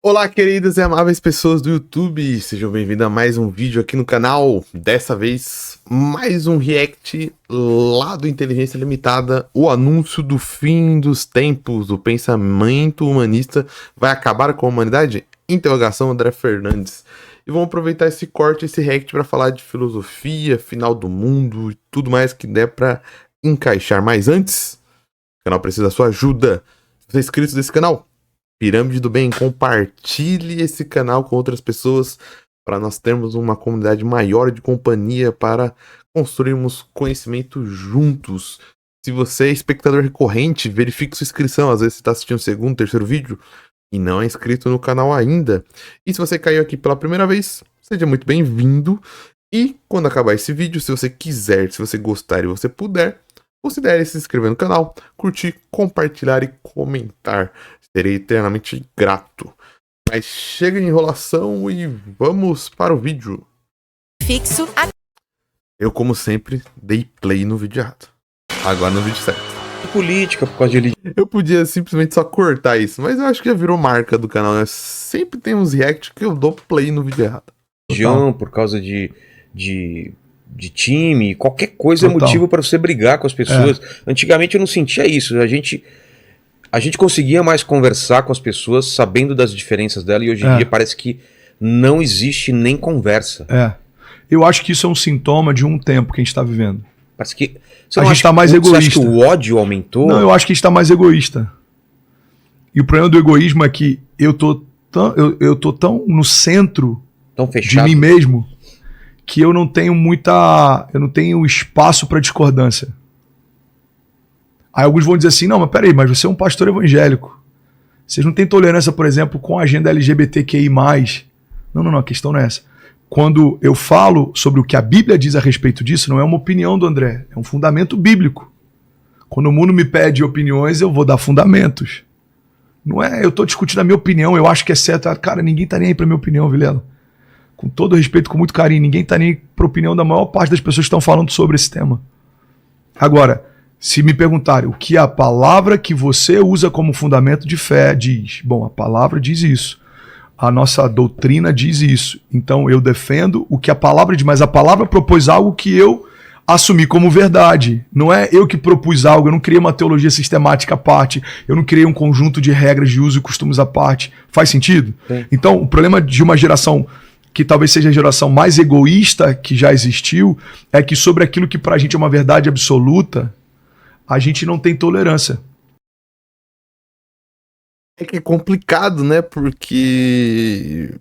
Olá, queridas e amáveis pessoas do YouTube, sejam bem-vindos a mais um vídeo aqui no canal. Dessa vez, mais um react lá do Inteligência Limitada, o anúncio do fim dos tempos, o pensamento humanista vai acabar com a humanidade? Interrogação André Fernandes. E vamos aproveitar esse corte, esse react para falar de filosofia, final do mundo e tudo mais que der para encaixar. Mas antes, o canal precisa da sua ajuda. Se você é inscrito nesse canal, Pirâmide do Bem, compartilhe esse canal com outras pessoas para nós termos uma comunidade maior de companhia para construirmos conhecimento juntos. Se você é espectador recorrente, verifique sua inscrição. Às vezes você está assistindo o segundo, terceiro vídeo e não é inscrito no canal ainda. E se você caiu aqui pela primeira vez, seja muito bem-vindo. E quando acabar esse vídeo, se você quiser, se você gostar e você puder, considere se inscrever no canal, curtir, compartilhar e comentar. Serei eternamente grato. Mas chega de enrolação e vamos para o vídeo. Fixo. Eu, como sempre, dei play no vídeo errado. Agora no vídeo certo. Política, por causa de... Eu podia simplesmente só cortar isso, mas eu acho que já virou marca do canal, né? Sempre tem uns react que eu dou play no vídeo errado. religião, por causa de time, qualquer coisa é motivo para você brigar com as pessoas. Antigamente eu não sentia isso. A gente conseguia mais conversar com as pessoas sabendo das diferenças dela, e hoje em dia parece que não existe nem conversa. Eu acho que isso é um sintoma de um tempo que a gente está vivendo. Parece que a gente está mais egoísta. Você acha que o ódio aumentou? Não, eu acho que a gente está mais egoísta. E o problema do egoísmo é que eu tô tão no centro de mim mesmo que eu não tenho espaço para discordância. Aí alguns vão dizer assim, não, mas peraí, mas você é um pastor evangélico. Vocês não têm tolerância, por exemplo, com a agenda LGBTQI+. Não, a questão não é essa. Quando eu falo sobre o que a Bíblia diz a respeito disso, não é uma opinião do André, é um fundamento bíblico. Quando o mundo me pede opiniões, eu vou dar fundamentos. Não é, eu estou discutindo a minha opinião, eu acho que é certo. Cara, ninguém está nem aí para minha opinião, Vilela. Com todo respeito, com muito carinho, ninguém está nem para a opinião da maior parte das pessoas que estão falando sobre esse tema. Agora, se me perguntarem o que a palavra que você usa como fundamento de fé diz, bom, a palavra diz isso. A nossa doutrina diz isso. Então eu defendo o que a palavra diz, mas a palavra propôs algo que eu assumi como verdade. Não é eu que propus algo, eu não criei uma teologia sistemática à parte, eu não criei um conjunto de regras de uso e costumes à parte. Faz sentido? Sim. Então o problema de uma geração que talvez seja a geração mais egoísta que já existiu é que sobre aquilo que pra gente é uma verdade absoluta, a gente não tem tolerância. É que é complicado, né? Porque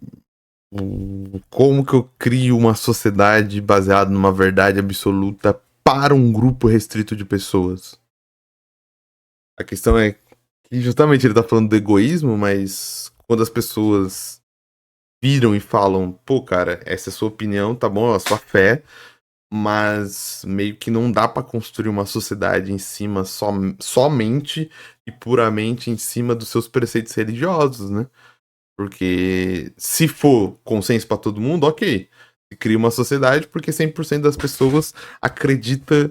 como que eu crio uma sociedade baseada numa verdade absoluta para um grupo restrito de pessoas? A questão é que justamente ele tá falando do egoísmo, mas quando as pessoas viram e falam, pô, cara, essa é a sua opinião, tá bom, é a sua fé, mas meio que não dá pra construir uma sociedade em cima somente e puramente em cima dos seus preceitos religiosos, né? Porque se for consenso pra todo mundo, ok. Se cria uma sociedade porque 100% das pessoas acredita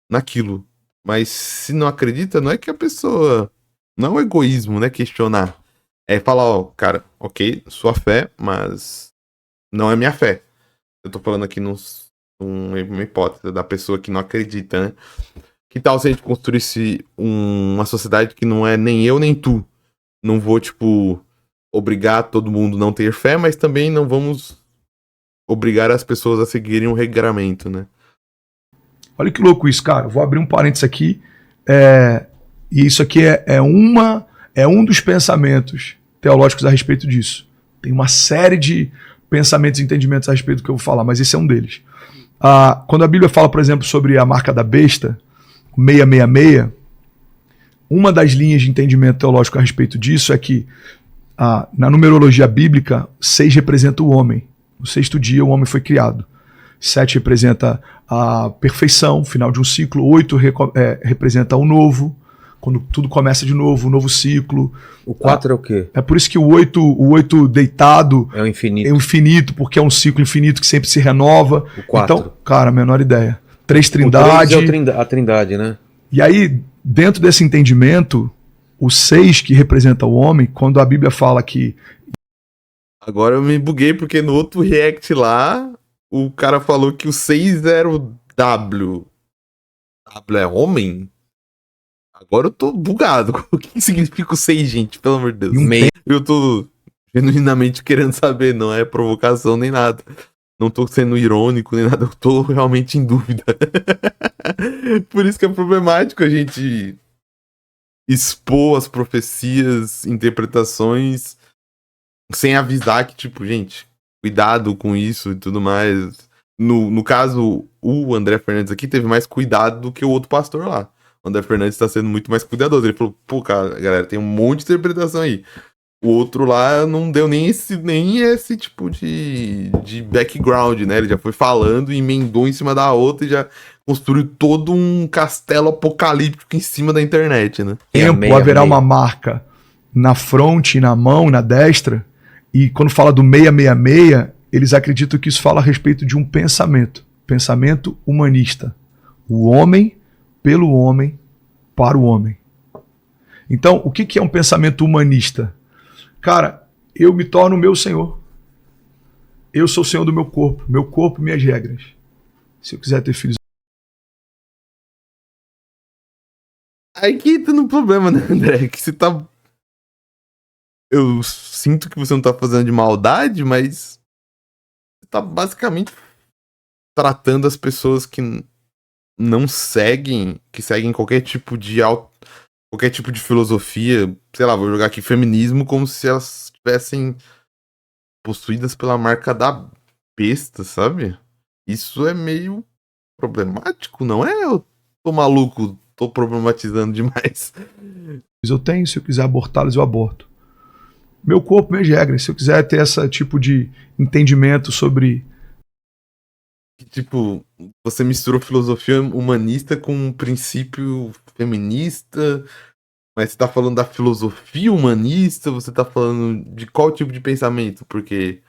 naquilo. Mas se não acredita, não é que a pessoa... Não é um egoísmo, né? Questionar. É falar, ó, cara, ok, sua fé, mas não é minha fé. Eu tô falando aqui uma hipótese da pessoa que não acredita, né? Que tal se a gente construísse uma sociedade que não é nem eu nem tu? Não vou, tipo, obrigar todo mundo a não ter fé, mas também não vamos obrigar as pessoas a seguirem um regramento, né? Olha que louco isso, cara. Eu vou abrir um parênteses aqui. E isso aqui é um dos pensamentos teológicos a respeito disso. Tem uma série de pensamentos e entendimentos a respeito do que eu vou falar, mas esse é um deles. Quando a Bíblia fala, por exemplo, sobre a marca da besta, 666, uma das linhas de entendimento teológico a respeito disso é que na numerologia bíblica, 6 representa o homem. No 6º dia o homem foi criado. 7 representa a perfeição, final de um ciclo. 8 representa o novo, quando tudo começa de novo, um novo ciclo. O 4 é o quê? É por isso que o 8 deitado é o infinito. É o infinito, porque é um ciclo infinito que sempre se renova. O 4. Então, cara, a menor ideia. 3 trindade. O 3 é a trindade, né? E aí, dentro desse entendimento, o 6 que representa o homem, quando a Bíblia fala que Agora eu me buguei porque no outro react lá, o cara falou que o 6 era o W. W é homem? Agora eu tô bugado. O que significa o 6, gente? Pelo amor de Deus. Eu tô genuinamente querendo saber, não é provocação nem nada. Não tô sendo irônico nem nada, eu tô realmente em dúvida. Por isso que é problemático a gente expor as profecias, interpretações, sem avisar que, tipo, gente, cuidado com isso e tudo mais. No caso, o André Fernandes aqui teve mais cuidado do que o outro pastor lá. O André Fernandes tá sendo muito mais cuidadoso. Ele falou, pô, cara, galera, tem um monte de interpretação aí. O outro lá não deu nem esse tipo de background, né? Ele já foi falando e emendou em cima da outra e já construiu todo um castelo apocalíptico em cima da internet, né? Tempo haverá uma marca na fronte, na mão, na destra, e quando fala do 666, eles acreditam que isso fala a respeito de um pensamento humanista. O homem, pelo homem, para o homem. Então, o que é um pensamento humanista? Cara, eu me torno meu senhor. Eu sou o senhor do meu corpo, minhas regras. Se eu quiser ter filhos... Aí que tá no problema, né, André? Que você tá... Eu sinto que você não tá fazendo de maldade, mas... Você tá basicamente tratando as pessoas que não seguem, que seguem qualquer tipo de filosofia, sei lá, vou jogar aqui feminismo, como se elas estivessem possuídas pela marca da besta, sabe? Isso é meio problemático, não é? Eu tô maluco, tô problematizando demais. Eu tenho, se eu quiser abortá-los, eu aborto. Meu corpo, minhas regras. Se eu quiser ter esse tipo de entendimento sobre... Tipo, você misturou filosofia humanista com um princípio feminista, mas você tá falando da filosofia humanista, você tá falando de qual tipo de pensamento? Porque,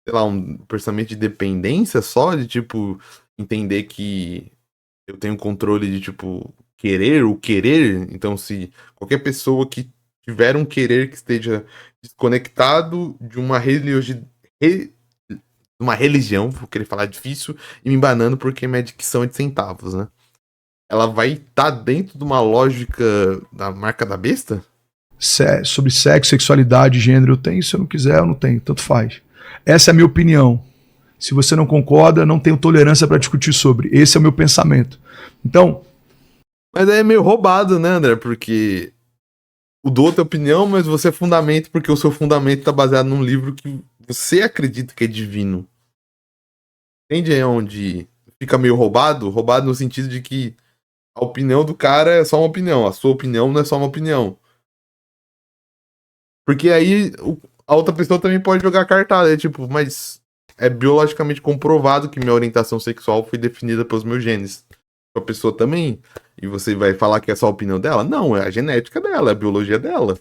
sei lá, um pensamento de dependência só, de tipo, entender que eu tenho controle de, tipo, querer, então se qualquer pessoa que tiver um querer que esteja desconectado de uma religião, vou querer falar difícil, e me embanando porque minha dicção é de centavos, né? Ela vai estar dentro de uma lógica da marca da besta? Sobre sexo, sexualidade, gênero, eu tenho. Se eu não quiser, eu não tenho. Tanto faz. Essa é a minha opinião. Se você não concorda, não tenho tolerância para discutir sobre. Esse é o meu pensamento. Então... Mas é meio roubado, né, André? Porque o do outro é opinião, mas você é fundamento porque o seu fundamento está baseado num livro que você acredita que é divino. Entende aí onde fica meio roubado? Roubado no sentido de que a opinião do cara é só uma opinião, a sua opinião não é só uma opinião. Porque aí a outra pessoa também pode jogar cartada, é tipo, mas é biologicamente comprovado que minha orientação sexual foi definida pelos meus genes. A pessoa também. E você vai falar que é só a opinião dela? Não, é a genética dela, é a biologia dela.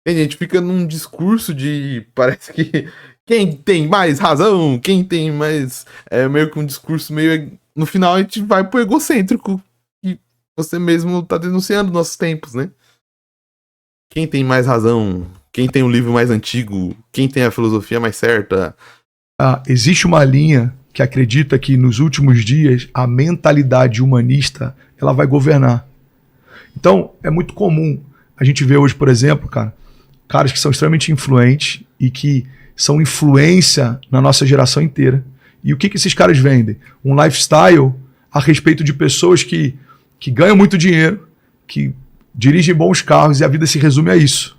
E a gente fica num discurso de... Parece que quem tem mais razão, quem tem mais... É meio que um discurso meio... No final a gente vai pro egocêntrico. E você mesmo tá denunciando nossos tempos, né? Quem tem mais razão? Quem tem o livro mais antigo? Quem tem a filosofia mais certa? Existe uma linha que acredita que nos últimos dias a mentalidade humanista ela vai governar. Então, é muito comum a gente ver hoje, por exemplo, caras que são extremamente influentes e que são influência na nossa geração inteira. E o que esses caras vendem? Um lifestyle a respeito de pessoas que ganham muito dinheiro, que dirigem bons carros e a vida se resume a isso.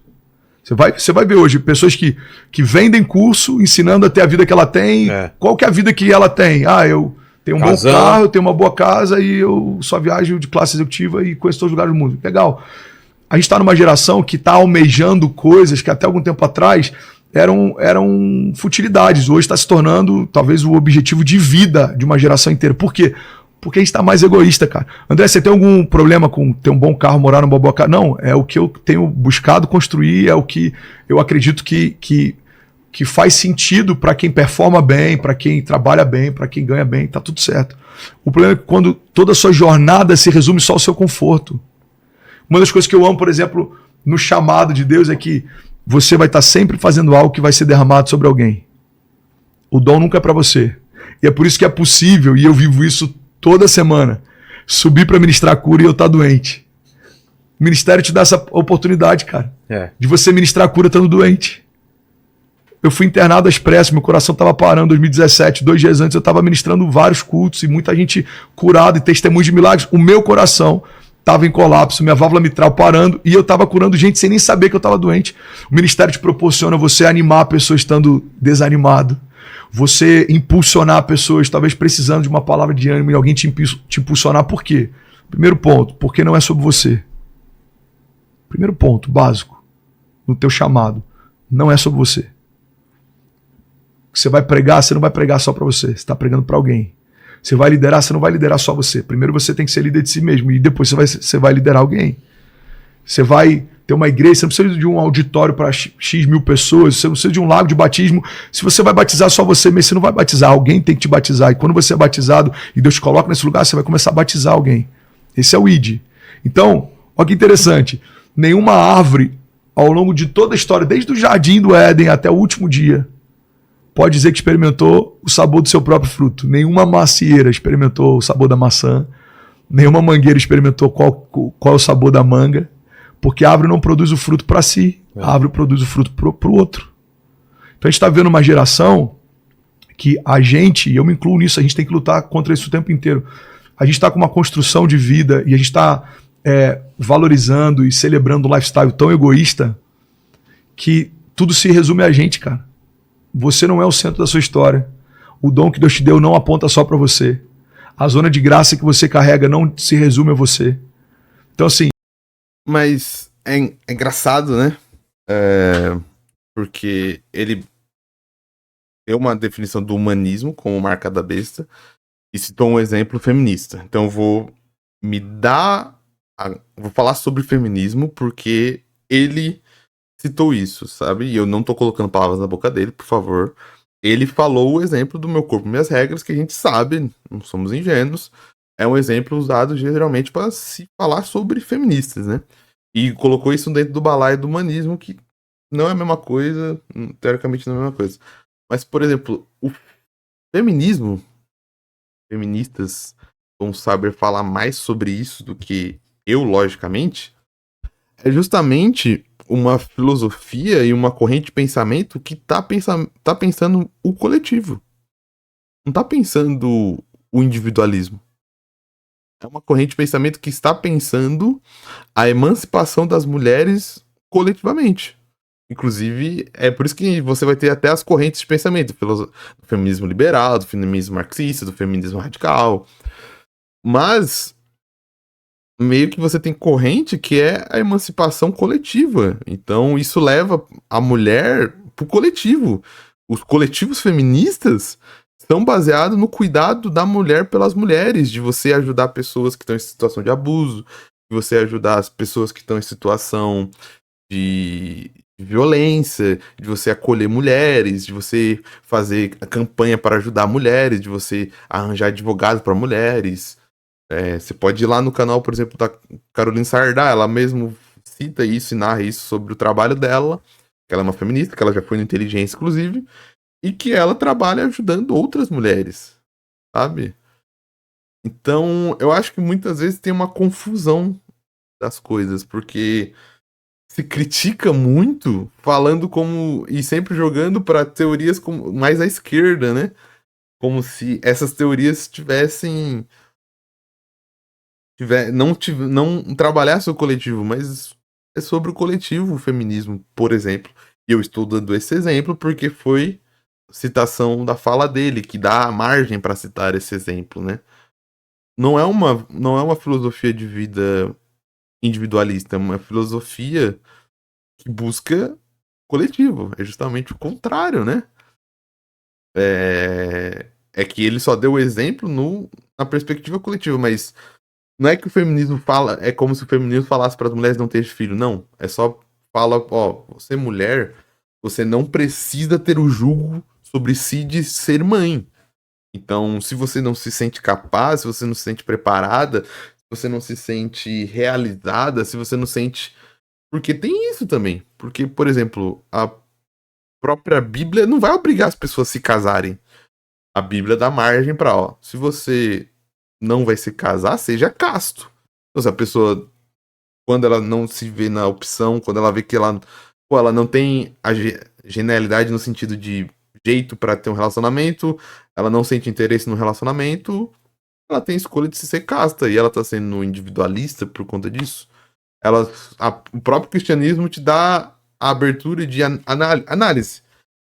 Você vai ver hoje pessoas que vendem curso ensinando a ter a vida que ela tem. Qual que é a vida que ela tem? Eu tenho um bom carro, eu tenho uma boa casa e eu só viajo de classe executiva e conheço todos os lugares do mundo. Legal. A gente está numa geração que está almejando coisas que até algum tempo atrás eram futilidades. Hoje está se tornando talvez o objetivo de vida de uma geração inteira. Por quê? Porque a gente está mais egoísta, cara. André, você tem algum problema com ter um bom carro, morar numa boa casa? Não, é o que eu tenho buscado construir, é o que eu acredito que faz sentido para quem performa bem, para quem trabalha bem, para quem ganha bem, tá tudo certo. O problema é que quando toda a sua jornada se resume só ao seu conforto. Uma das coisas que eu amo, por exemplo, no chamado de Deus é que você vai estar sempre fazendo algo que vai ser derramado sobre alguém. O dom nunca é para você. E é por isso que é possível, e eu vivo isso toda semana, subir para ministrar cura e eu estar doente. O ministério te dá essa oportunidade, cara, de você ministrar cura estando doente. Eu fui internado às pressas, meu coração estava parando em 2017, 2 dias antes eu estava ministrando vários cultos e muita gente curada e testemunhos de milagres. O meu coração estava em colapso, minha válvula mitral parando e eu estava curando gente sem nem saber que eu estava doente. O ministério te proporciona você animar pessoas estando desanimado, você impulsionar pessoas talvez precisando de uma palavra de ânimo e alguém te impulsionar. Por quê? Primeiro ponto, porque não é sobre você. Primeiro ponto, básico, no teu chamado, não é sobre você. Você vai pregar, você não vai pregar só para você, você está pregando para alguém. Você vai liderar, você não vai liderar só você. Primeiro você tem que ser líder de si mesmo e depois você vai liderar alguém. Você vai ter uma igreja, você não precisa de um auditório para X mil pessoas, você não precisa de um lago de batismo. Se você vai batizar só você mesmo, você não vai batizar, alguém tem que te batizar. E quando você é batizado e Deus te coloca nesse lugar, você vai começar a batizar alguém. Esse é o ID. Então, olha que interessante, nenhuma árvore ao longo de toda a história, desde o jardim do Éden até o último dia, pode dizer que experimentou o sabor do seu próprio fruto. Nenhuma macieira experimentou o sabor da maçã. Nenhuma mangueira experimentou qual é o sabor da manga. Porque a árvore não produz o fruto para si. A árvore produz o fruto para o outro. Então a gente está vendo uma geração que a gente, e eu me incluo nisso, a gente tem que lutar contra isso o tempo inteiro. A gente está com uma construção de vida e a gente está valorizando e celebrando um lifestyle tão egoísta que tudo se resume a gente, cara. Você não é o centro da sua história. O dom que Deus te deu não aponta só para você. A zona de graça que você carrega não se resume a você. Então, assim... Mas é engraçado, né? Porque ele deu uma definição do humanismo como marca da besta e citou um exemplo feminista. Então eu vou vou falar sobre feminismo porque ele citou isso, sabe? E eu não tô colocando palavras na boca dele, por favor. Ele falou o exemplo do Meu Corpo, Minhas Regras, que a gente sabe, não somos ingênuos. É um exemplo usado geralmente para se falar sobre feministas, né? E colocou isso dentro do balaio do humanismo, que não é a mesma coisa, teoricamente não é a mesma coisa. Mas, por exemplo, o feminismo, feministas vão saber falar mais sobre isso do que eu, logicamente, é justamente uma filosofia e uma corrente de pensamento que tá pensando o coletivo. Não tá pensando o individualismo. É uma corrente de pensamento que está pensando a emancipação das mulheres coletivamente. Inclusive, é por isso que você vai ter até as correntes de pensamento do feminismo liberal, do feminismo marxista, do feminismo radical. Mas meio que você tem corrente que é a emancipação coletiva. Então isso leva a mulher pro coletivo. Os coletivos feministas são baseados no cuidado da mulher pelas mulheres, de você ajudar pessoas que estão em situação de abuso, de você ajudar as pessoas que estão em situação de violência, de você acolher mulheres, de você fazer a campanha para ajudar mulheres, de você arranjar advogados para mulheres. Você pode ir lá no canal, por exemplo, da Caroline Sardá, ela mesmo cita isso e narra isso sobre o trabalho dela, que ela é uma feminista, que ela já foi no Inteligência, inclusive, e que ela trabalha ajudando outras mulheres, sabe? Então, eu acho que muitas vezes tem uma confusão das coisas, porque se critica muito, falando como, e sempre jogando para teorias mais à esquerda, né? Como se essas teorias tivessem... não trabalhasse o coletivo, mas é sobre o coletivo, o feminismo, por exemplo. E eu estou dando esse exemplo porque foi citação da fala dele, que dá margem para citar esse exemplo, né? Não é uma filosofia de vida individualista, é uma filosofia que busca coletivo. É justamente o contrário, né? É que ele só deu o exemplo na perspectiva coletiva, mas não é que o feminismo fala, é como se o feminismo falasse para as mulheres não terem filho, não. É só fala, você mulher, você não precisa ter o jugo sobre si de ser mãe. Então, se você não se sente capaz, se você não se sente preparada, se você não se sente realizada, se você não sente Porque tem isso também. Porque, por exemplo, a própria Bíblia não vai obrigar as pessoas a se casarem. A Bíblia dá margem pra, ó, se você não vai se casar, seja casto. Então, se a pessoa, quando ela não se vê na opção, quando ela vê que ela, pô, ela não tem a genialidade no sentido de jeito pra ter um relacionamento, ela não sente interesse no relacionamento, ela tem escolha de se ser casta e ela tá sendo individualista por conta disso. O próprio cristianismo te dá a abertura de análise.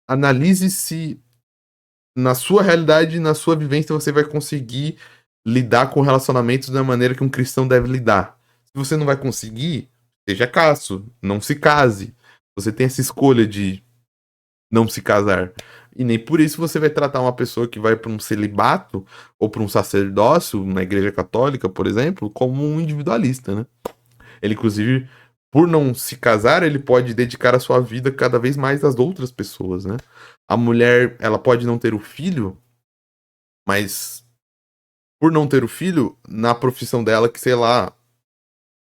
Analise se na sua realidade, na sua vivência, você vai conseguir lidar com relacionamentos da maneira que um cristão deve lidar. Se você não vai conseguir, seja casto, não se case. Você tem essa escolha de não se casar. E nem por isso você vai tratar uma pessoa que vai para um celibato ou para um sacerdócio na igreja católica, por exemplo, como um individualista, né? Ele, inclusive, por não se casar, ele pode dedicar a sua vida cada vez mais às outras pessoas, né? A mulher, ela pode não ter o filho, mas por não ter o filho, na profissão dela, que sei lá,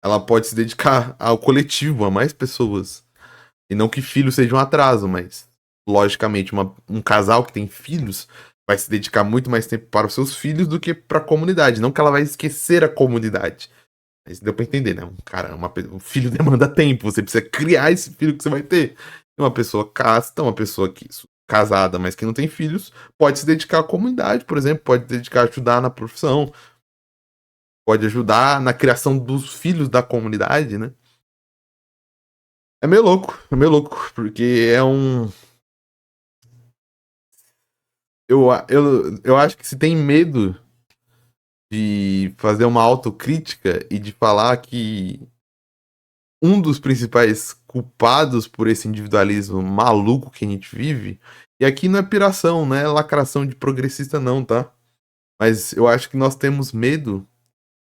ela pode se dedicar ao coletivo, a mais pessoas. E não que filho seja um atraso, mas logicamente um casal que tem filhos vai se dedicar muito mais tempo para os seus filhos do que para a comunidade. Não que ela vai esquecer a comunidade. Mas deu pra entender, né? O filho demanda tempo, você precisa criar esse filho que você vai ter. Uma pessoa casta, uma pessoa casada, mas que não tem filhos, pode se dedicar à comunidade, por exemplo, pode se dedicar a ajudar na profissão, pode ajudar na criação dos filhos da comunidade, né? É meio louco, porque é um... Eu acho que se tem medo de fazer uma autocrítica e de falar que um dos principais culpados por esse individualismo maluco que a gente vive, e aqui não é piração, não é lacração de progressista não, tá? Mas eu acho que nós temos medo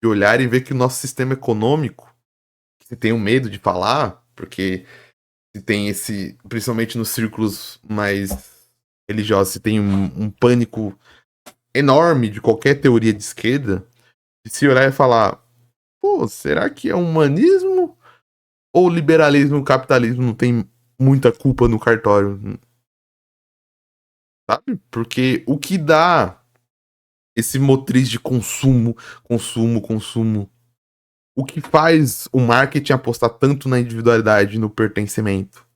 de olhar e ver que o nosso sistema econômico, que tem um medo de falar, porque se tem esse, principalmente nos círculos mais religiosos, se tem um pânico enorme de qualquer teoria de esquerda, de se olhar e falar, pô, será que é humanismo ou o liberalismo e o capitalismo não tem muita culpa no cartório? Sabe? Porque o que dá esse motriz de consumo, o que faz o marketing apostar tanto na individualidade e no pertencimento?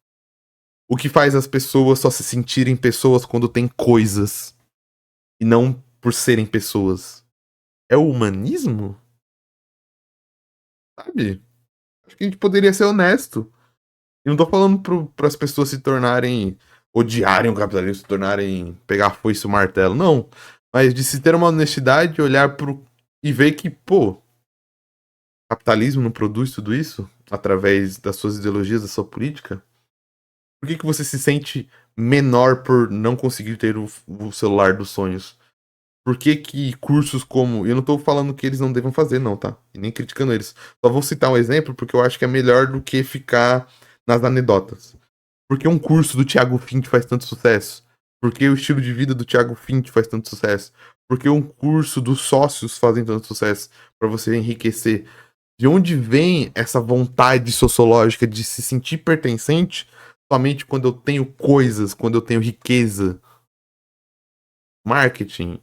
O que faz as pessoas só se sentirem pessoas quando tem coisas e não por serem pessoas? É o humanismo? Sabe? Acho que a gente poderia ser honesto. E não tô falando para as pessoas se tornarem, odiarem o capitalismo, se tornarem, pegar a foice e o martelo, não. Mas de se ter uma honestidade, olhar e ver que, pô, o capitalismo não produz tudo isso através das suas ideologias, da sua política? Por que você se sente menor por não conseguir ter o celular dos sonhos? Por que cursos como... Eu não tô falando que eles não devam fazer, não, tá? E nem criticando eles. Só vou citar um exemplo porque eu acho que é melhor do que ficar nas anedotas. Por que um curso do Thiago Fint faz tanto sucesso? Por que o estilo de vida do Thiago Fint faz tanto sucesso? Por que um curso dos sócios fazem tanto sucesso? Para você enriquecer. De onde vem essa vontade sociológica de se sentir pertencente somente quando eu tenho coisas, quando eu tenho riqueza? Marketing.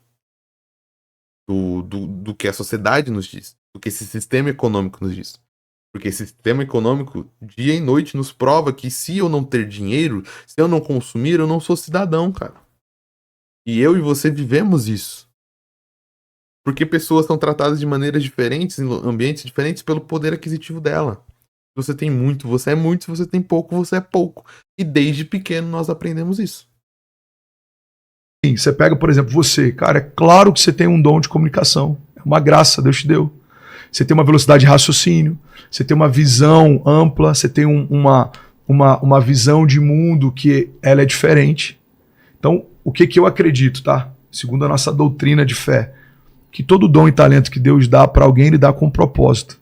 Do que a sociedade nos diz. Do que esse sistema econômico nos diz. Porque esse sistema econômico, dia e noite, nos prova que se eu não ter dinheiro, se eu não consumir, eu não sou cidadão, cara. E eu e você vivemos isso. Porque pessoas são tratadas de maneiras diferentes, em ambientes diferentes, pelo poder aquisitivo dela. Se você tem muito, você é muito. Se você tem pouco, você é pouco. E desde pequeno nós aprendemos isso. Sim, você pega, por exemplo, você. Cara, é claro que você tem um dom de comunicação. É uma graça, Deus te deu. Você tem uma velocidade de raciocínio, você tem uma visão ampla, você tem uma visão de mundo que ela é diferente. Então, o que eu acredito, tá? Segundo a nossa doutrina de fé, que todo dom e talento que Deus dá para alguém, ele dá com um propósito.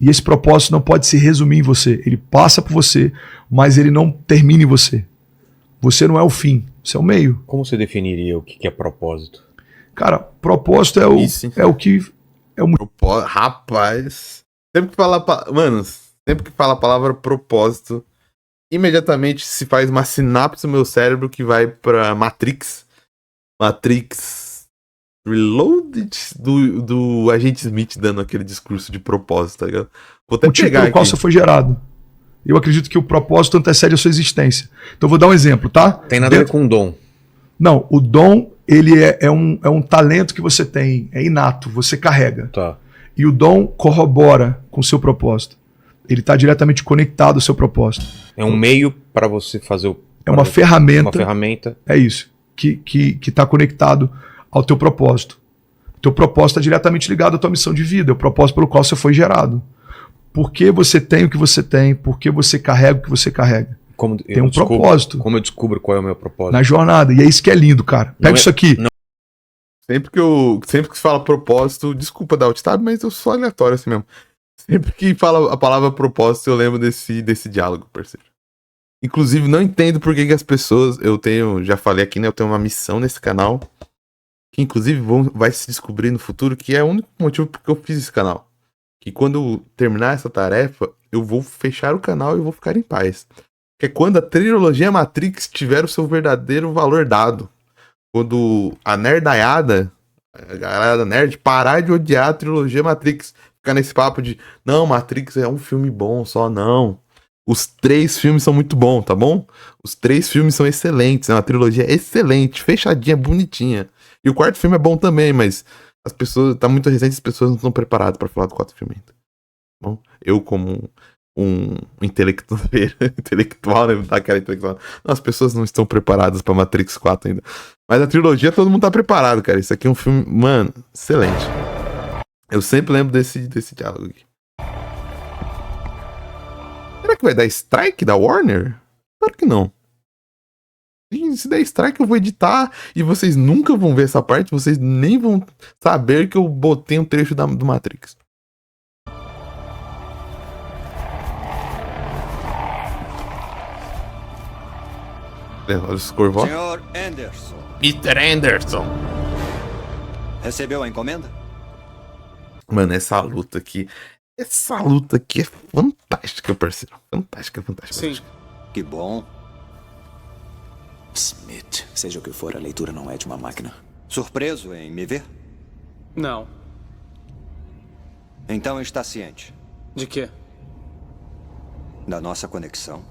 E esse propósito não pode se resumir em você. Ele passa por você, mas ele não termina em você. Você não é o fim, você é o meio. Como você definiria o que é propósito? Cara, propósito é o que... Rapaz, sempre que falar... Mano, Sempre que fala a palavra propósito, imediatamente se faz uma sinapse no meu cérebro que vai pra Matrix. Matrix Reloaded do Agente Smith dando aquele discurso de propósito, tá ligado? Vou até O tipo pegar pelo qual aqui. você foi gerado. Eu acredito que o propósito antecede a sua existência. Então, eu vou dar um exemplo, tá? Tem nada a ver com dom. Não, o dom, ele é um talento que você tem, é inato, você carrega. Tá. E o dom corrobora com o seu propósito. Ele está diretamente conectado ao seu propósito. É um meio para você fazer o... É uma ferramenta. Uma ferramenta. É isso. Que está conectado ao teu propósito. O teu propósito está diretamente ligado à tua missão de vida, é o propósito pelo qual você foi gerado. Por que você tem o que você tem? Por que você carrega o que você carrega? Tem um propósito. Como eu descubro qual é o meu propósito? Na jornada. E é isso que é lindo, cara. Pega isso aqui. Sempre que se fala propósito, desculpa dar alt-tab, mas eu sou aleatório assim mesmo. Sempre que fala a palavra propósito, eu lembro desse diálogo, parceiro. Inclusive, não entendo por que as pessoas... já falei aqui, né? Eu tenho uma missão nesse canal. Que inclusive vai se descobrir no futuro que é o único motivo porque eu fiz esse canal. Que quando eu terminar essa tarefa, eu vou fechar o canal e vou ficar em paz. Que é quando a trilogia Matrix tiver o seu verdadeiro valor dado. Quando a nerdaiada, a galera da nerd, parar de odiar a trilogia Matrix. Ficar nesse papo de, não, Matrix é um filme bom, só não. Os 3 filmes são muito bons, tá bom? Os 3 filmes são excelentes, é uma trilogia excelente, fechadinha, bonitinha. E o 4º filme é bom também, mas as pessoas, tá muito recente, as pessoas não estão preparadas pra falar do 4º filme ainda. Bom, eu como um intelectual, né? Daquela intelectual. Não, as pessoas não estão preparadas pra Matrix 4 ainda. Mas a trilogia todo mundo tá preparado, cara. Isso aqui é um filme, mano, excelente. Eu sempre lembro desse diálogo aqui. Será que vai dar strike da Warner? Claro que não. Se der strike, eu vou editar e vocês nunca vão ver essa parte, vocês nem vão saber que eu botei um trecho do Matrix. Olha os Corvó. Senhor Anderson. Mr. Anderson. Recebeu a encomenda? Mano, essa luta aqui é fantástica, parceiro. Fantástica. Sim. Que bom. Smith, seja o que for, a leitura não é de uma máquina. Surpreso em me ver? Não. Então está ciente De quê? da nossa conexão?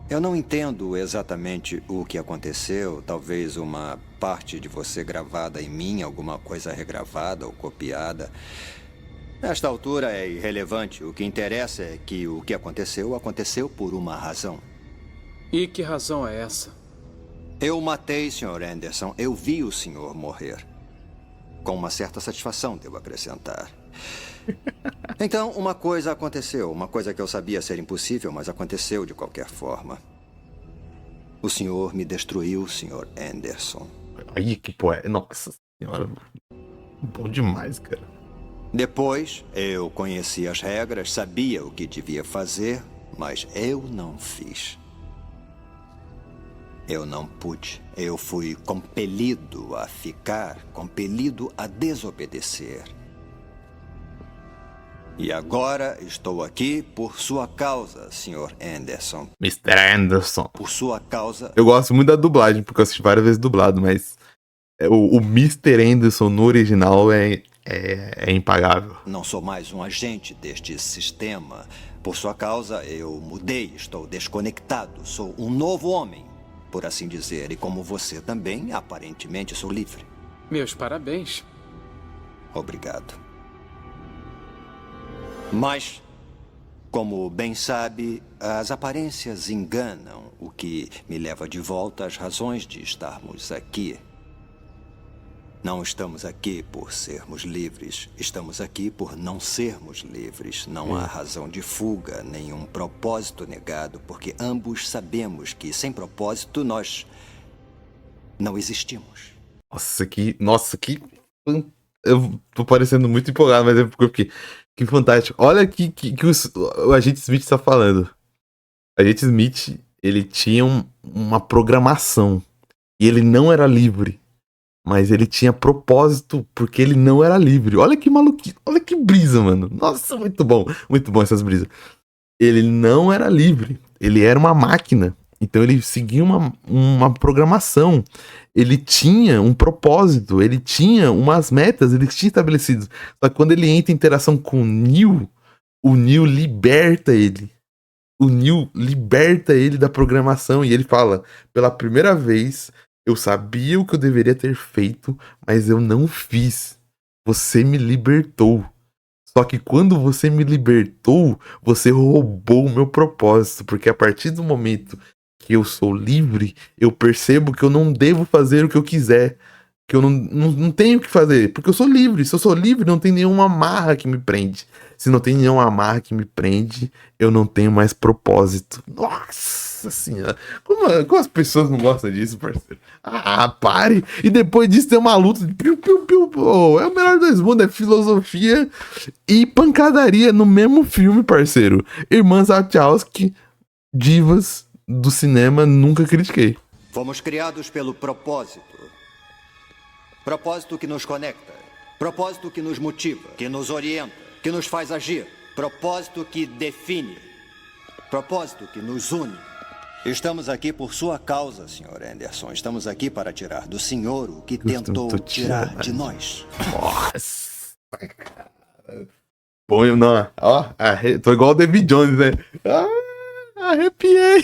Eu não entendo exatamente o que aconteceu. Talvez uma parte de você gravada em mim, alguma coisa regravada ou copiada. Nesta altura é irrelevante. O que interessa é que o que aconteceu por uma razão. E que razão é essa? Eu matei, Sr. Anderson. Eu vi o senhor morrer. Com uma certa satisfação, devo acrescentar. Então, uma coisa aconteceu. Uma coisa que eu sabia ser impossível, mas aconteceu de qualquer forma. O senhor me destruiu, Sr. Anderson. Aí, que poeta. Nossa senhora. Bom demais, cara. Depois, eu conheci as regras, sabia o que devia fazer, mas eu não fiz. Eu não pude. Eu fui compelido a ficar, compelido a desobedecer. E agora estou aqui por sua causa, Sr. Anderson. Mr. Anderson. Por sua causa. Eu gosto muito da dublagem, porque eu assisti várias vezes dublado, mas o Mr. Anderson no original é impagável. Não sou mais um agente deste sistema. Por sua causa, eu mudei, estou desconectado. Sou um novo homem, por assim dizer. E como você também, aparentemente sou livre. Meus parabéns. Obrigado. Mas, como bem sabe, as aparências enganam, o que me leva de volta às razões de estarmos aqui. Não estamos aqui por sermos livres. Estamos aqui por não sermos livres. Não há razão de fuga, nenhum propósito negado, porque ambos sabemos que sem propósito nós não existimos. Nossa, que... Eu tô parecendo muito empolgado, mas é porque... Que fantástico. Olha que o agente Smith está falando. O agente Smith, ele tinha uma programação. E ele não era livre. Mas ele tinha propósito porque ele não era livre. Olha que maluquice. Olha que brisa, mano. Nossa, muito bom. Muito bom essas brisas. ele não era livre, ele era uma máquina. Então ele seguia uma programação. Ele tinha um propósito, ele tinha umas metas, ele tinha estabelecido. Só que quando ele entra em interação com o Neo liberta ele. O Neo liberta ele da programação e ele fala: pela primeira vez, eu sabia o que eu deveria ter feito, mas eu não fiz. Você me libertou. Só que quando você me libertou, você roubou o meu propósito, porque a partir do momento que eu sou livre, eu percebo que eu não devo fazer o que eu quiser, que eu não tenho o que fazer, porque eu sou livre. Se eu sou livre, não tem nenhuma amarra que me prende. Se não tem nenhuma amarra que me prende, eu não tenho mais propósito. Nossa senhora, como as pessoas não gostam disso, parceiro? Ah, pare! E depois disso tem uma luta de piu, piu, piu, pô. É o melhor dos dois mundos, é filosofia e pancadaria no mesmo filme, parceiro. Irmãs Wachowski, divas do cinema, nunca critiquei. Fomos criados pelo propósito. Propósito que nos conecta. Propósito que nos motiva, que nos orienta, que nos faz agir. Propósito que define. Propósito que nos une. Estamos aqui por sua causa, Sr. Anderson. Estamos aqui para tirar do senhor o que tentou tirar de nós. Nossa, cara. Bom, não, ó, tô igual o David Jones, né? Arrepiei.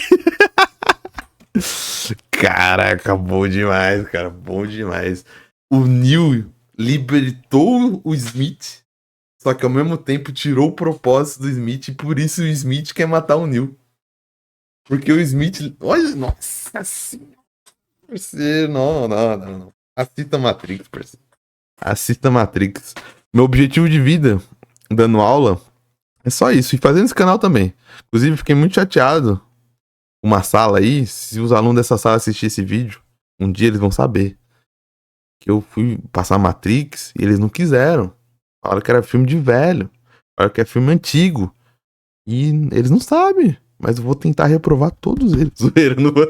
Caraca, bom demais, cara. Bom demais. O Neo libertou o Smith, só que ao mesmo tempo tirou o propósito do Smith, e por isso o Smith quer matar o Neo. Porque o Smith... Olha, nossa senhora. Parceiro, não. Assista Matrix, parceiro. Assista Matrix. Meu objetivo de vida, dando aula, é só isso. E fazendo esse canal também. Inclusive, fiquei muito chateado com uma sala aí. Se os alunos dessa sala assistirem esse vídeo, um dia eles vão saber que eu fui passar Matrix e eles não quiseram. Falaram que era filme de velho. Falaram que é filme antigo. E eles não sabem. Mas eu vou tentar reprovar todos eles. Não vou...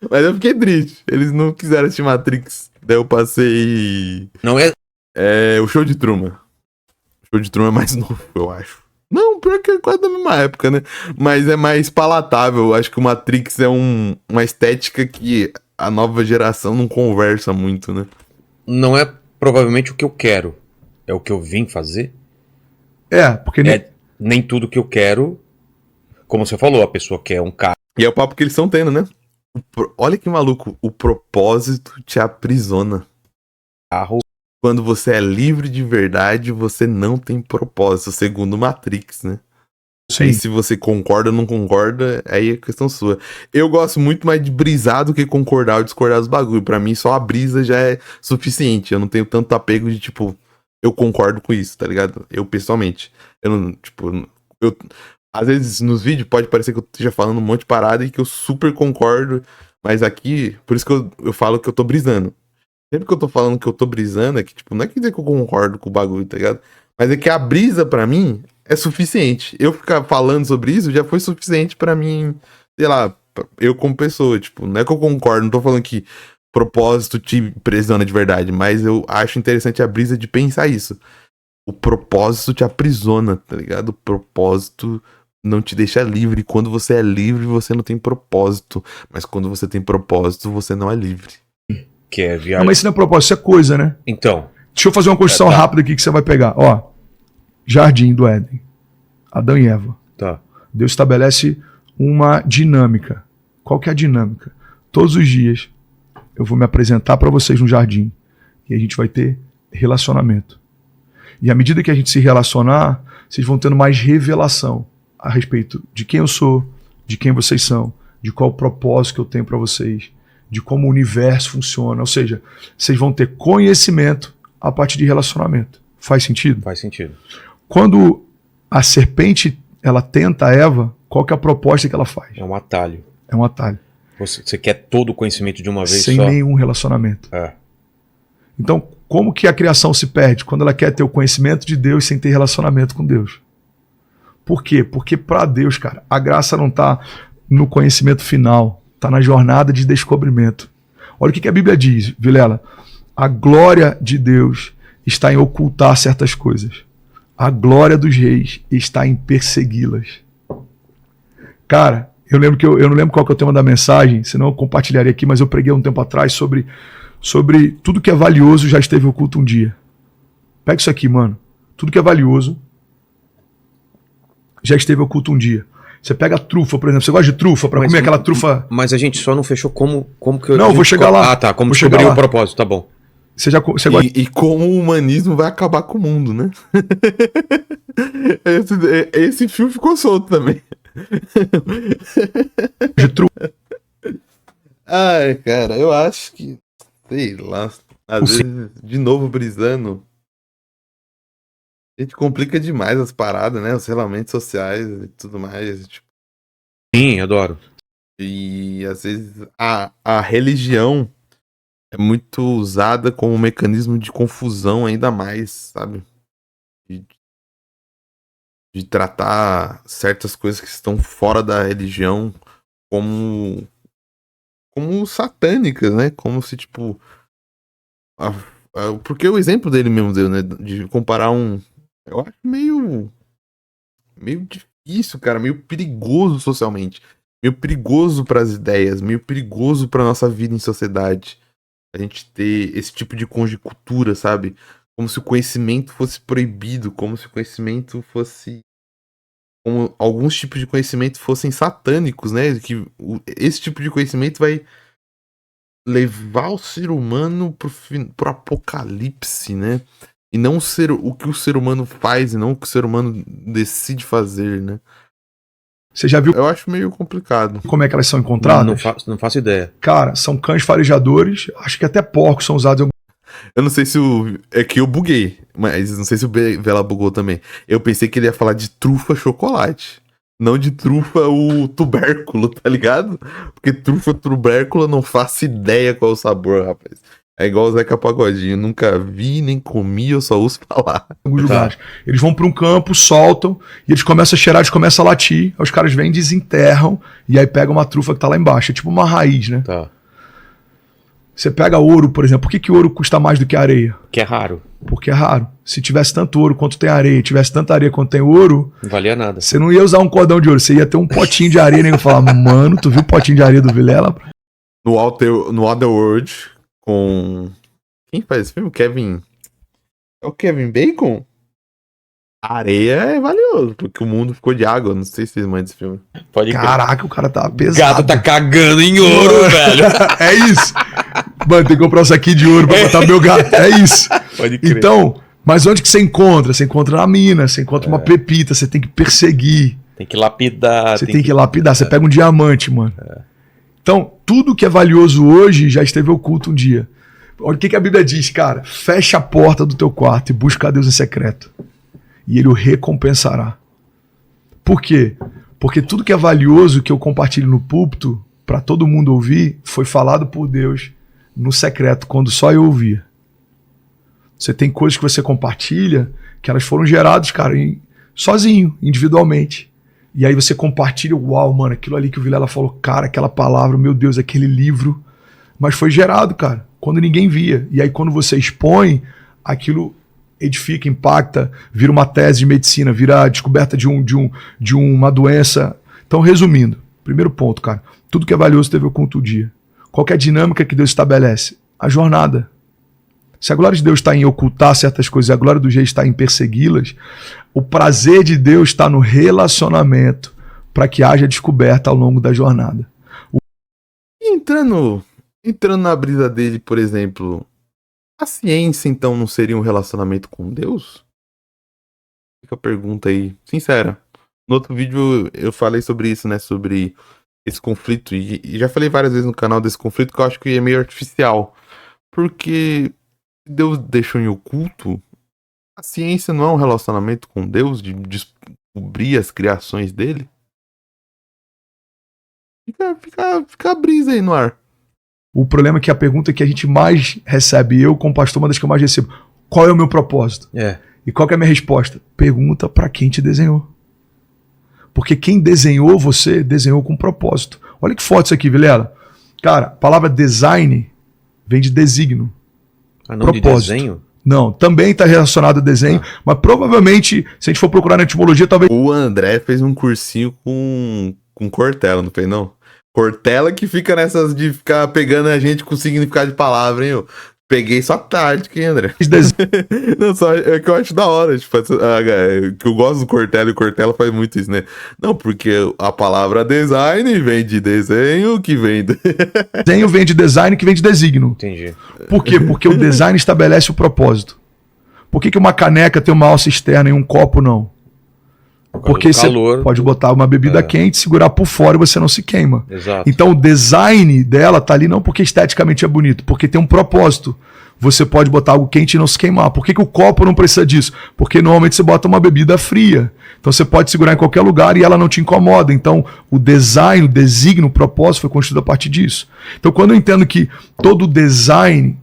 Mas eu fiquei triste. Eles não quiseram assistir Matrix. Daí eu passei... Não é... o Show de Truman. O Show de Truman é mais novo, eu acho. Não, pior que é quase da mesma época, né? Mas é mais palatável. Eu acho que o Matrix é uma estética que a nova geração não conversa muito, né? Não é provavelmente o que eu quero. É o que eu vim fazer. Porque... Nem tudo que eu quero, como você falou, a pessoa quer um carro. E é o papo que eles estão tendo, né? Olha que maluco, o propósito te aprisiona. Quando você é livre de verdade, você não tem propósito, segundo Matrix, né? Sim. Aí se você concorda ou não concorda, aí é questão sua. Eu gosto muito mais de brisar do que concordar ou discordar dos bagulho. Pra mim, só a brisa já é suficiente. Eu não tenho tanto apego de, tipo... Eu concordo com isso, tá ligado? Eu, pessoalmente. Eu não, tipo... Às vezes, nos vídeos, pode parecer que eu esteja falando um monte de parada e que eu super concordo. Mas aqui, por isso que eu falo que eu tô brisando. Sempre que eu tô falando que eu tô brisando, é que, tipo, não é que dizer que eu concordo com o bagulho, tá ligado? Mas é que a brisa, pra mim, é suficiente. Eu ficar falando sobre isso já foi suficiente pra mim, sei lá, eu como pessoa, tipo, não é que eu concordo, não tô falando que propósito te aprisiona de verdade, mas eu acho interessante a brisa de pensar isso. O propósito te aprisiona, tá ligado? O propósito não te deixa livre. Quando você é livre, você não tem propósito. Mas quando você tem propósito, você não é livre. Que é viagem. Não, mas isso não é propósito, isso é coisa, né? Então. Deixa eu fazer uma construção rápida aqui que você vai pegar. Ó, Jardim do Éden. Adão e Eva. Tá. Deus estabelece uma dinâmica. Qual que é a dinâmica? Todos os dias eu vou me apresentar para vocês no jardim e a gente vai ter relacionamento. E à medida que a gente se relacionar, vocês vão tendo mais revelação a respeito de quem eu sou, de quem vocês são, de qual o propósito que eu tenho para vocês, de como o universo funciona. Ou seja, vocês vão ter conhecimento a partir de relacionamento. Faz sentido? Faz sentido. Quando a serpente ela tenta a Eva, qual que é a proposta que ela faz? É um atalho. É um atalho. Você quer todo o conhecimento de uma vez sem só? Sem nenhum relacionamento. Então, como que a criação se perde? Quando ela quer ter o conhecimento de Deus sem ter relacionamento com Deus. Por quê? Porque para Deus, cara, a graça não está no conhecimento final, está na jornada de descobrimento. Olha o que a Bíblia diz, Vilela. A glória de Deus está em ocultar certas coisas. A glória dos reis está em persegui-las. Cara, eu não lembro qual que é o tema da mensagem, senão eu compartilharia aqui, mas eu preguei um tempo atrás sobre tudo que é valioso já esteve oculto um dia. Pega isso aqui, mano. Tudo que é valioso já esteve oculto um dia. Você pega a trufa, por exemplo. Você gosta de trufa para comer aquela trufa? Mas a gente só não fechou como que eu... Não, eu vou chegar lá. Ah, tá. Como descobrir o propósito, tá bom. Você gosta... E como o humanismo vai acabar com o mundo, né? Esse fio ficou solto também. De trufa. Ai, cara, eu acho que... Sei lá. Às vezes, de novo brisando... A gente complica demais as paradas, né? Os relamentos sociais e tudo mais. Tipo... Sim, adoro. E às vezes a religião é muito usada como um mecanismo de confusão ainda mais, sabe? De tratar certas coisas que estão fora da religião como satânicas, né? Como se, tipo... porque o exemplo dele mesmo deu, né? De comparar eu acho meio difícil, cara, meio perigoso socialmente, meio perigoso pras ideias, meio perigoso pra nossa vida em sociedade. A gente ter esse tipo de conjectura, sabe? Como se o conhecimento fosse proibido, como se o conhecimento fosse... Como alguns tipos de conhecimento fossem satânicos, né? Que esse tipo de conhecimento vai levar o ser humano pro apocalipse, né? E não ser o que o ser humano faz, e não o que o ser humano decide fazer, né? Você já viu? Eu acho meio complicado. Como é que elas são encontradas? Não faço ideia. Cara, são cães farejadores, acho que até porcos são usados em... Eu não sei se é que eu buguei, mas não sei se o Vela bugou também. Eu pensei que ele ia falar de trufa chocolate. Não de trufa o tubérculo, tá ligado? Porque trufa tubérculo eu não faço ideia qual é o sabor, rapaz. É igual o Zeca Pagodinho. Nunca vi, nem comi, eu só uso falar. Lugares. Eles vão para um campo, soltam, e eles começam a cheirar, eles começam a latir, aí os caras vêm, desenterram, e aí pegam uma trufa que tá lá embaixo. É tipo uma raiz, né? Tá. Você pega ouro, por exemplo. Por que ouro custa mais do que areia? Que é raro. Porque é raro. Se tivesse tanto ouro quanto tem areia, tivesse tanta areia quanto tem ouro... Não valia nada. Você não ia usar um cordão de ouro, você ia ter um potinho de areia, e nem ia falar, mano, tu viu o potinho de areia do Vilela? No Otherworld, com... Quem faz esse filme? É o Kevin Bacon? A areia é valioso, porque o mundo ficou de água. Não sei se vocês mandam esse filme. Pode Caraca, o cara tá O pesado. gato tá cagando em ouro, velho. É isso. Mano, tem que comprar um saquinho de ouro pra botar no meu gato. É isso. Pode crer. Então, mas onde que você encontra? Você encontra na mina, você encontra uma pepita, você tem que perseguir. Tem que lapidar. Você tem que lapidar, você pega um diamante, mano. Então, tudo que é valioso hoje já esteve oculto um dia. Olha o que a Bíblia diz, cara. Fecha a porta do teu quarto e busca a Deus em secreto. E Ele o recompensará. Por quê? Porque tudo que é valioso que eu compartilho no púlpito, para todo mundo ouvir, foi falado por Deus no secreto, quando só eu ouvia. Você tem coisas que você compartilha, que elas foram geradas, cara, sozinho, individualmente. E aí você compartilha, uau, mano, aquilo ali que o Vilela falou, cara, aquela palavra, meu Deus, aquele livro. Mas foi gerado, cara, quando ninguém via. E aí quando você expõe, aquilo edifica, impacta, vira uma tese de medicina, vira a descoberta de uma doença. Então, resumindo, primeiro ponto, cara, tudo que é valioso teve oculto o dia. Qual que é a dinâmica que Deus estabelece? A jornada. Se a glória de Deus está em ocultar certas coisas, a glória do rei está em persegui-las, o prazer de Deus está no relacionamento para que haja descoberta ao longo da jornada. Entrando na brisa dele, por exemplo, a ciência então não seria um relacionamento com Deus? Fica a pergunta aí, sincera. No outro vídeo eu falei sobre isso, né, sobre esse conflito, e já falei várias vezes no canal desse conflito que eu acho que é meio artificial, porque Deus deixou em oculto, a ciência não é um relacionamento com Deus, de descobrir as criações dele? Fica a brisa aí no ar. O problema é que a pergunta que a gente mais recebe, eu como pastor, uma das que eu mais recebo, qual é o meu propósito? E qual que é a minha resposta? Pergunta para quem te desenhou. Porque quem desenhou você, desenhou com propósito. Olha que foto isso aqui, Vilela. Cara, a palavra design vem de designo. Ah, não, propósito. De desenho? Não, também está relacionado a desenho, mas provavelmente, se a gente for procurar na etimologia, talvez... O André fez um cursinho com Cortella, não fez não? Cortella que fica nessas de ficar pegando a gente com significado de palavra, hein? Eu peguei só tarde, que André? Não, só é que eu acho da hora, tipo, que eu gosto do Cortella e o Cortella faz muito isso, né? Não, porque a palavra design vem de desenho, que vem de... Desenho vem de design, que vem de designo. Entendi. Por quê? Porque o design estabelece o propósito. Por que uma caneca tem uma alça externa e um copo não? Porque você pode botar uma bebida quente, segurar por fora e você não se queima. Exato. Então o design dela tá ali não porque esteticamente é bonito, porque tem um propósito. Você pode botar algo quente e não se queimar. Por que o copo não precisa disso? Porque normalmente você bota uma bebida fria. Então você pode segurar em qualquer lugar e ela não te incomoda. Então o design, o designo, o propósito foi construído a partir disso. Então quando eu entendo que todo design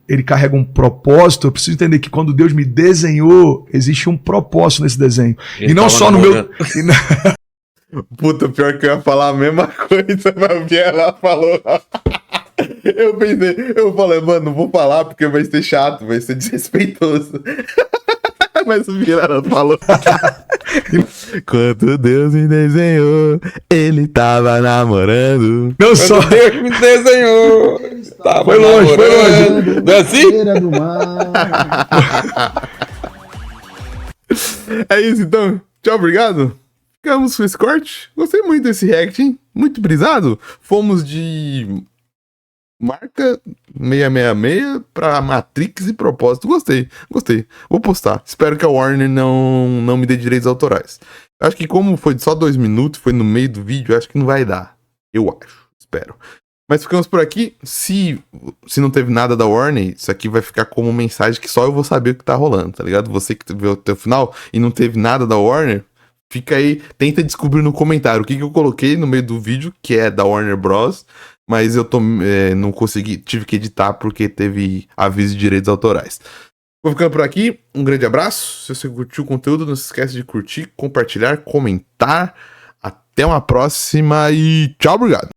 ele carrega um propósito, eu preciso entender que quando Deus me desenhou, existe um propósito nesse desenho. Ele e não só no meu... Puta, pior que eu ia falar a mesma coisa, mas o Biela falou. Eu falei, mano, não vou falar porque vai ser chato, vai ser desrespeitoso. Mas o Biela falou. Quando Deus me desenhou, ele tava namorando. Não só Deus me desenhou. Foi longe, foi longe. Não é assim? Beira do mar. É isso então. Tchau, obrigado. Ficamos com esse corte. Gostei muito desse react, hein? Muito brisado. Fomos de marca 666 pra Matrix e propósito. Gostei. Vou postar. Espero que a Warner não me dê direitos autorais. Acho que como foi só 2 minutos, foi no meio do vídeo, acho que não vai dar. Eu acho. Espero. Mas ficamos por aqui. Se não teve nada da Warner, isso aqui vai ficar como mensagem que só eu vou saber o que tá rolando, tá ligado? Você que viu até o final e não teve nada da Warner, fica aí, tenta descobrir no comentário o que eu coloquei no meio do vídeo, que é da Warner Bros. Mas eu não consegui, tive que editar porque teve aviso de direitos autorais. Vou ficando por aqui, um grande abraço. Se você curtiu o conteúdo, não se esquece de curtir, compartilhar, comentar. Até uma próxima e tchau, obrigado.